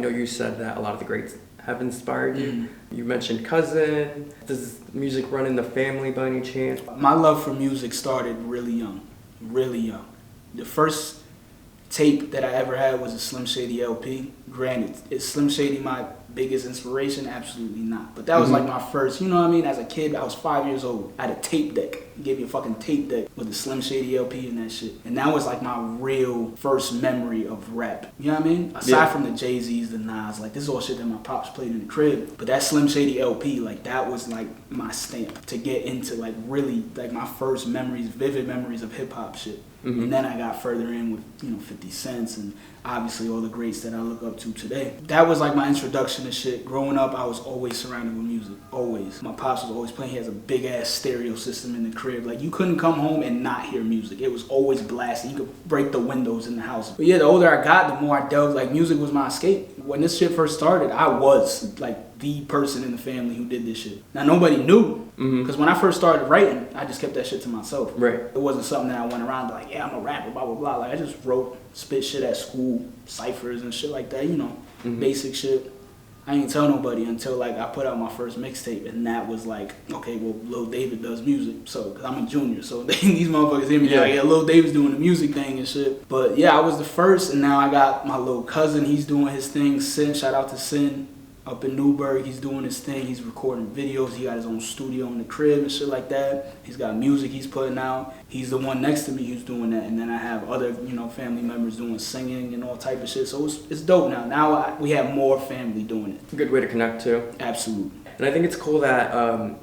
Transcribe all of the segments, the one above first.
know you said that a lot of the greats have inspired you. You mentioned cousin. Does music run in the family by any chance? My love for music started really young, really young. The first tape that I ever had was a Slim Shady LP. Granted, is Slim Shady my biggest inspiration? Absolutely not. But that was like my first, you know what I mean? As a kid, I was 5 years old. I had a tape deck. He gave me a fucking tape deck with the Slim Shady LP and that shit. And that was like my real first memory of rap. You know what I mean? Aside from the Jay-Z's, the Nas, like this is all shit that my pops played in the crib. But that Slim Shady LP, like that was like my stamp to get into like really like my first memories, vivid memories of hip hop shit. And then I got further in with, 50 Cent and obviously all the greats that I look up to today. That was like my introduction to shit. Growing up, I was always surrounded with music, always. My pops was always playing. He has a big ass stereo system in the crib. Like you couldn't come home and not hear music. It was always blasting. You could break the windows in the house. But yeah, the older I got, the more I delved. Like music was my escape. When this shit first started, I was like the person in the family who did this shit. Now nobody knew. Because when I first started writing, I just kept that shit to myself. Right. It wasn't something that I went around like, yeah, I'm a rapper, blah, blah, blah. Like, I just wrote, spit shit at school, ciphers and shit like that, basic shit. I didn't tell nobody until, like, I put out my first mixtape, and that was like, okay, well, Lil David does music, so, because I'm a junior, so these motherfuckers hear me like, yeah, Lil David's doing the music thing and shit. But, yeah, I was the first, and now I got my little cousin, he's doing his thing, Sin, shout out to Sin. Up in Newburgh, he's doing his thing. He's recording videos. He got his own studio in the crib and shit like that. He's got music he's putting out. He's the one next to me who's doing that. And then I have other, family members doing singing and all type of shit. So it's dope now. Now we have more family doing it. Good way to connect too. Absolutely. And I think it's cool that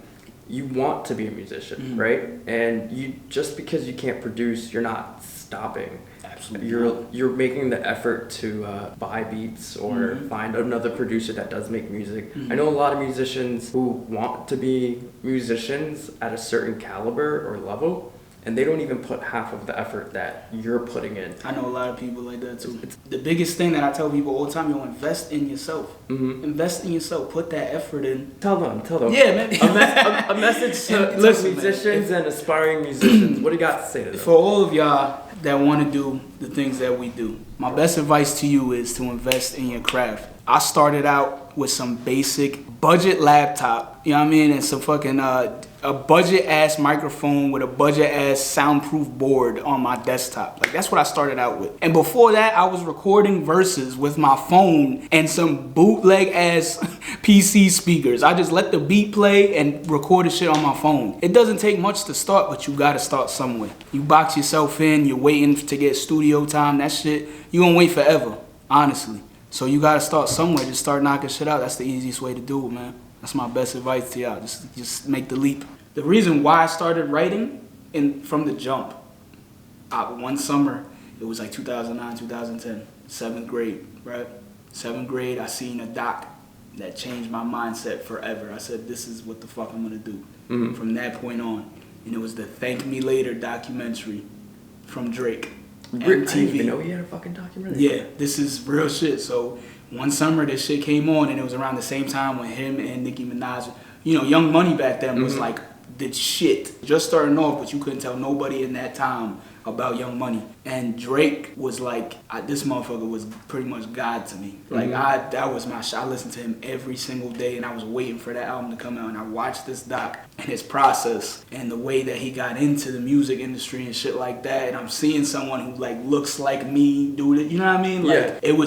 you want to be a musician, right? And you just because you can't produce, you're not stopping. Absolutely. You're making the effort to buy beats or find another producer that does make music. I know a lot of musicians who want to be musicians at a certain caliber or level, and they don't even put half of the effort that you're putting in. I know a lot of people like that too. The biggest thing that I tell people all the time, invest in yourself. Invest in yourself. Put that effort in. Tell them. Yeah, man. a message to musicians and aspiring musicians. What do you got to say to them? For all of y'all that want to do the things that we do, my best advice to you is to invest in your craft. I started out with some basic budget laptop, you know what I mean, and some fucking a budget ass microphone with a budget ass soundproof board on my desktop. Like that's what I started out with. And before that, I was recording verses with my phone and some bootleg ass PC speakers. I just let the beat play and recorded shit on my phone. It doesn't take much to start, but you gotta start somewhere. You box yourself in, you're waiting to get studio time, that shit, you gonna wait forever, honestly. So you gotta start somewhere, just start knocking shit out. That's the easiest way to do it, man. That's my best advice to y'all. Just make the leap. The reason why I started writing from the jump, one summer, it was like 2009, 2010, 7th grade, right? 7th grade, I seen a doc that changed my mindset forever. I said, this is what the fuck I'm gonna do from that point on. And it was the Thank Me Later documentary from Drake. MTV. I didn't even know he had a fucking documentary. Yeah, this is real shit. So one summer this shit came on, and it was around the same time when him and Nicki Minaj, Young Money back then was like the shit. Just starting off, but you couldn't tell nobody in that time about Young Money. And Drake was like, this motherfucker was pretty much God to me. Like that was my shit. I listened to him every single day, and I was waiting for that album to come out, and I watched this doc and his process and the way that he got into the music industry and shit like that. And I'm seeing someone who like looks like me do it, you know what I mean? Like it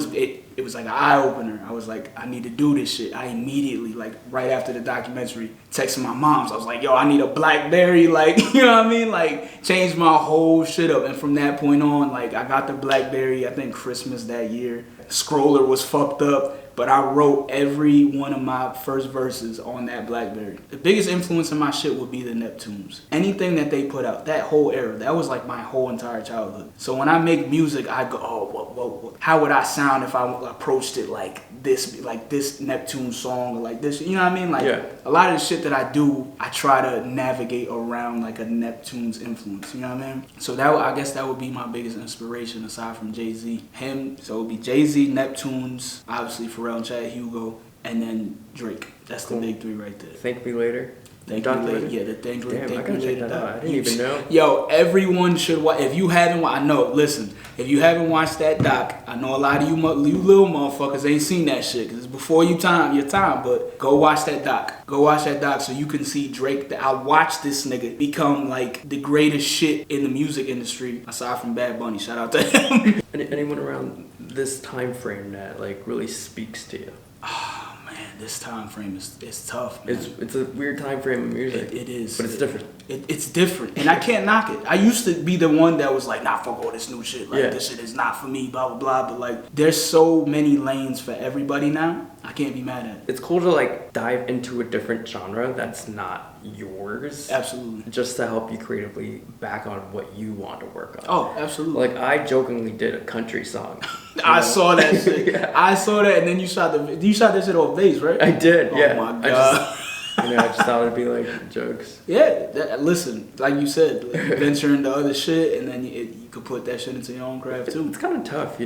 was like an eye-opener. I was like, I need to do this shit. I immediately, like right after the documentary, texted my moms. I was like, yo, I need a BlackBerry, like, you know what I mean? Like, changed my whole shit up. And from that point on, like, I got the BlackBerry, I think Christmas that year. Scroller was fucked up, but I wrote every one of my first verses on that BlackBerry. The biggest influence in my shit would be the Neptunes. Anything that they put out, that whole era, that was like my whole entire childhood. So when I make music, I go, oh, how would I sound if I approached it like this Neptune song, or like this, you know what I mean? Like a lot of the shit that I do, I try to navigate around like a Neptune's influence, you know what I mean? So I guess that would be my biggest inspiration aside from Jay-Z. Him, so it would be Jay-Z, Neptunes, obviously Pharrell and Chad Hugo, and then Drake. That's the big three right there. Thank Me Later. Thank Done you, with it? yeah, the Thank You Damn, I gotta check Later that out. I doc. didn't even know. Yo, everyone should watch. If you haven't, I know. Listen, if you haven't watched that doc, I know a lot of you little motherfuckers ain't seen that shit because it's before your time. But go watch that doc. Go watch that doc so you can see Drake. I watched this nigga become like the greatest shit in the music industry aside from Bad Bunny. Shout out to him. Anyone around this time frame that like really speaks to you? Oh man, this time frame is tough, man. It's a weird time frame of music. It is. But it's different. It's different. And I can't knock it. I used to be the one that was like, nah, fuck all this new shit. Like, this shit is not for me, blah, blah, blah. But, like, there's so many lanes for everybody now. I can't be mad at it. It's cool to, like, dive into a different genre that's not yours. Absolutely. Just to help you creatively back on what you want to work on. Oh, absolutely. Like, I jokingly did a country song. I saw that shit. Yeah. I saw that, and then you shot that shit off base, right? I did, yeah. Oh, my God. I just thought it'd be like jokes. Yeah, listen, like you said, like, venture into other shit, and then you could put that shit into your own craft too. It's kind of tough,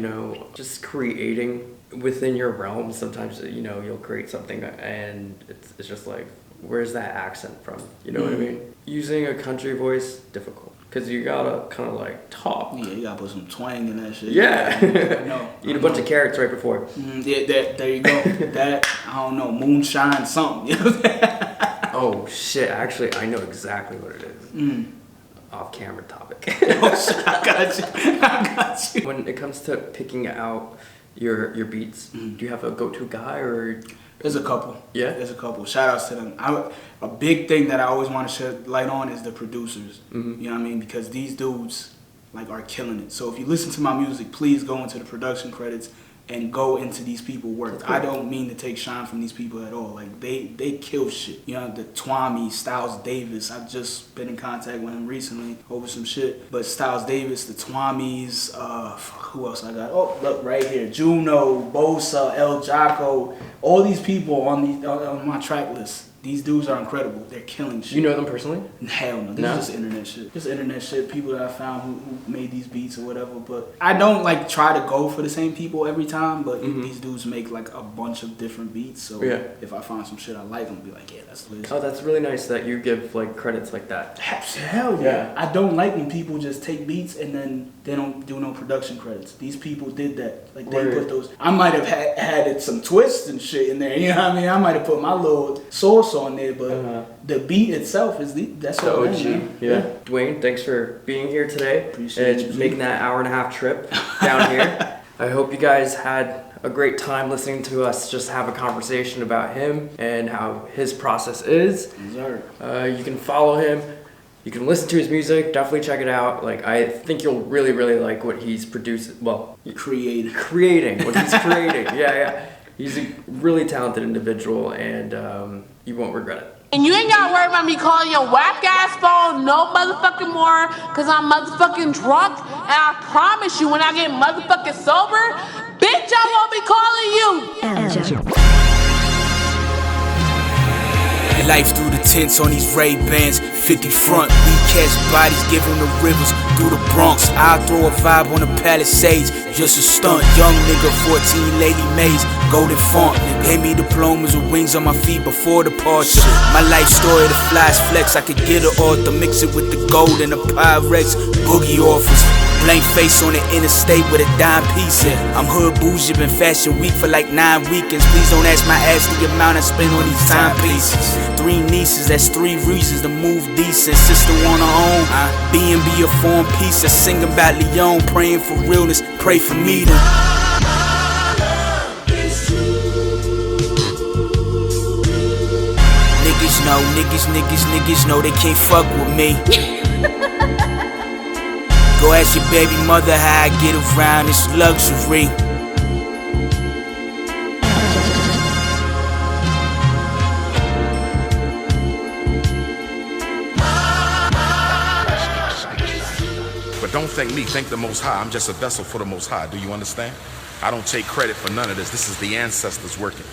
just creating within your realm. Sometimes, you'll create something and it's just like, where's that accent from? You know what I mean? Using a country voice, difficult. Because you gotta kind of like talk. Yeah, you gotta put some twang in that shit. Yeah. I know. Eat a bunch of carrots right before. Yeah, there you go. That, I don't know, moonshine something. You know that? Oh shit, actually I know exactly what it is. Off camera topic. Oh shit, I got you. When it comes to picking out your beats, do you have a go-to guy or? There's a couple. Yeah? There's a couple. Shout outs to them. A big thing that I always want to shed light on is the producers. You know what I mean? Because these dudes like are killing it. So if you listen to my music, please go into the production credits and go into these people's work. I don't mean to take shine from these people at all. Like they kill shit. You know, the Twami, Styles Davis. I've just been in contact with him recently over some shit. But Styles Davis, the Twamis, who else I got? Oh, look right here. Juno, Bosa, El Jaco, all these people on my track list. These dudes are incredible. They're killing shit. You know them personally? Hell no. This is just internet shit. Just internet shit. People that I found who made these beats or whatever. But I don't like try to go for the same people every time. But these dudes make like a bunch of different beats. So if I find some shit I like, I'm gonna be like, yeah, that's legit. Oh, that's really nice that you give like credits like that. Hell yeah. I don't like when people just take beats and then they don't do no production credits. These people did that. Like they put those. I might have had some twists and shit in there. You know what I mean? I might have put my little sauce on there, but the beat itself is that's the what OG. Yeah. Dwayne, thanks for being here today. Appreciate you. Making that hour-and-a-half trip down here. I hope you guys had a great time listening to us just have a conversation about him and how his process is. You can follow him. You can listen to his music. Definitely check it out. Like, I think you'll really, really like what he's producing. Well, creating what he's creating. Yeah. He's a really talented individual, and you won't regret it. And you ain't gotta worry about me calling your whack ass phone no motherfucking more, cause I'm motherfucking drunk. And I promise you, when I get motherfucking sober, bitch, I won't be calling you. Life through the tents on these Ray-Bans, 50 front, we catch bodies, give them the rivers through the Bronx. I'll throw a vibe on the Palisades, just a stunt. Young nigga, 14 Lady Mays, golden font. Gave me diplomas with wings on my feet before departure. My life story, the flies flex, I could get an author, mix it with the gold and the Pyrex, boogie offers. Blank face on the interstate with a dime piece in. I'm hood bougie, been fashion week for like 9 weekends. Please don't ask my ass the amount I spend on these timepieces. 3 nieces, that's 3 reasons to move decent. Sister on her own, B&B a foreign piece. Sing about Leon, praying for realness, pray for me to. Niggas know they can't fuck with me. Go ask your baby mother how I get around this luxury. But don't thank me, thank the Most High. I'm just a vessel for the Most High. Do you understand? I don't take credit for none of this. This is the ancestors working.